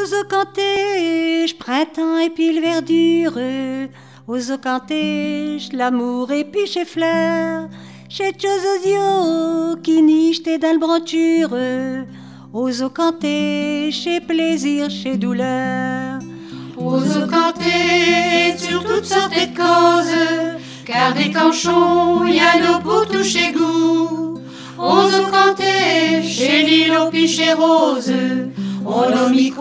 Aux ocantèges, printemps et puis le verdure. Aux ocantèges, l'amour et puis chez fleurs. Chez Tchosozio, qui niche tes dans le branture. Aux ocantèges, chez plaisir, chez douleur. Aux ocantèges, sur toutes sortes de causes, car des canchons, y a nos pour toucher goût. Aux ocantèges, chez Lilo puis chez Rose, on a mis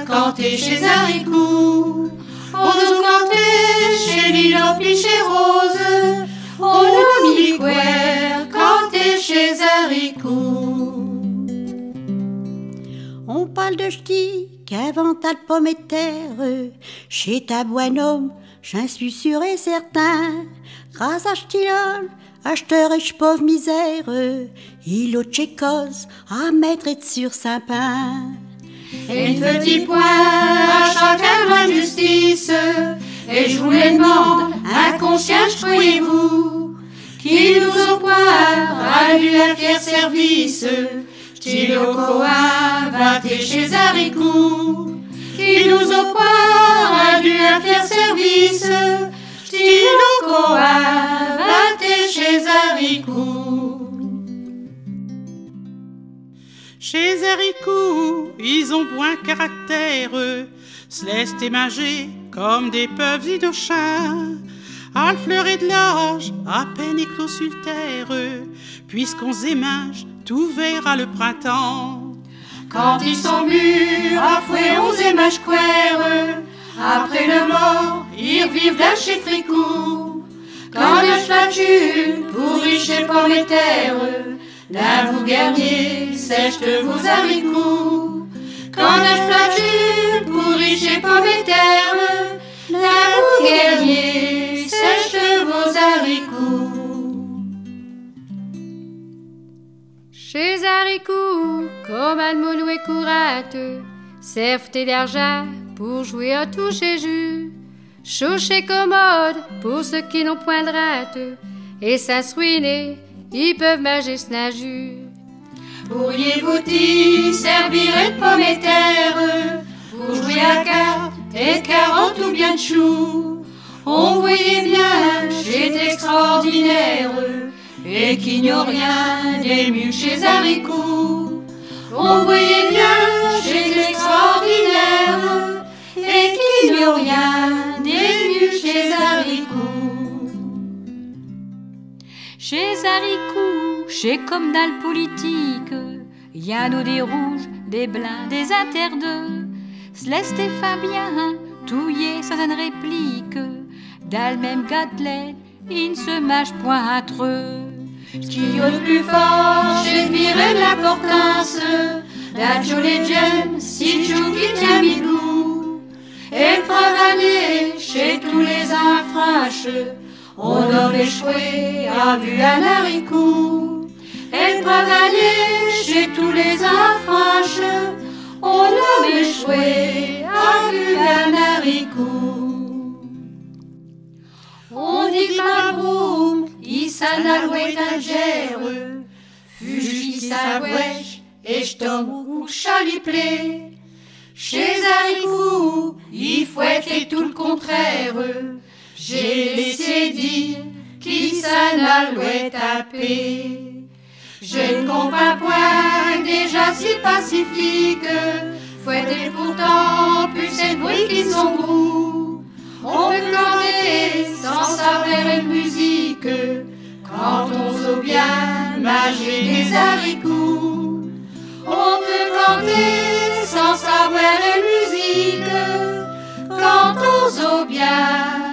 quand t'es chez Haricou. Aux ocantèges, chez Lilo puis chez Rose, on a mis quand t'es chez Haricou. On parle de ch'ti qu'inventa le pomme et terre. Chez ta bonhomme, j'en suis sûr et certain. Grâce à Ch'tilol, acheteur et pauvre misère, il au tchécose à mettre et sur Saint-Pin. Et petit point à chacun d'injustice, et je vous les demande, inconscience, croyez-vous, qui nous au point rendu un fier service, Ch'tilo Coin, vanté chez Haricou, qui nous au point rendu un fier service, Ch'tilo Coin, vanté chez Haricou. Chez Haricou, ils ont point caractère, se laissent émager comme des peuples indochins. À le fleuret de l'âge, à peine éclos sur terre, puisqu'on s'émage, tout verra le printemps. Quand ils sont mûrs, à fouet aux émages queer, après le mort, ils revivent d'un chez Fricou. Quand le spatule, pour richer pommes et terre, d'un vous guerrier, sèche de vos haricots. Quand le spatule, pour richer pommes et terre, d'un vous guerrier, sèche de vos haricots. Chez Haricou, comme un moulou et courate, servent d'argent pour jouer à touche et jus. Chaud chez commode pour ceux qui n'ont point de rate, et s'assuiner, ils peuvent manger ce naju. Pourriez-vous-y servir de pommes et terre, pour jouer à carte et de carottes ou bien de choux? On voyait bien, j'étais extraordinaire, et qu'il n'y a rien d'ému chez Haricou. On voyait bien, j'étais extraordinaire, et qu'il n'y a rien d'ému chez Haricou. Chez Haricou, chez comme dans le politique, y a nous des rouges, des blancs, des interdeux. Céleste et Fabien, touillés sans une réplique, dans le même gâtelet, ils ne se mâchent point entre eux. Ce qu'il y a de plus fort, j'ai viré de l'importance d'un joli gem, si Joe qui tient bidou. Et prované chez tous les infranches, on a échoué à vu un haricot. Et prované chez tous les infranches, on a échoué à vu un haricot. On dit que ma boum, il s'en a loué d'Algère, fugi sa wesh, et j'tombe ou chaliplé. Chez Haricou, il faut être tout le contraire, j'ai laissé dire qu'il s'en a loué taper. Je ne comprends point déjà si pacifique, faut être pourtant plus ces bruits qui sont goût. On peut planter sans savoir une musique, quand on sait bien manger des haricots. On peut planter sans savoir une musique, quand on sait bien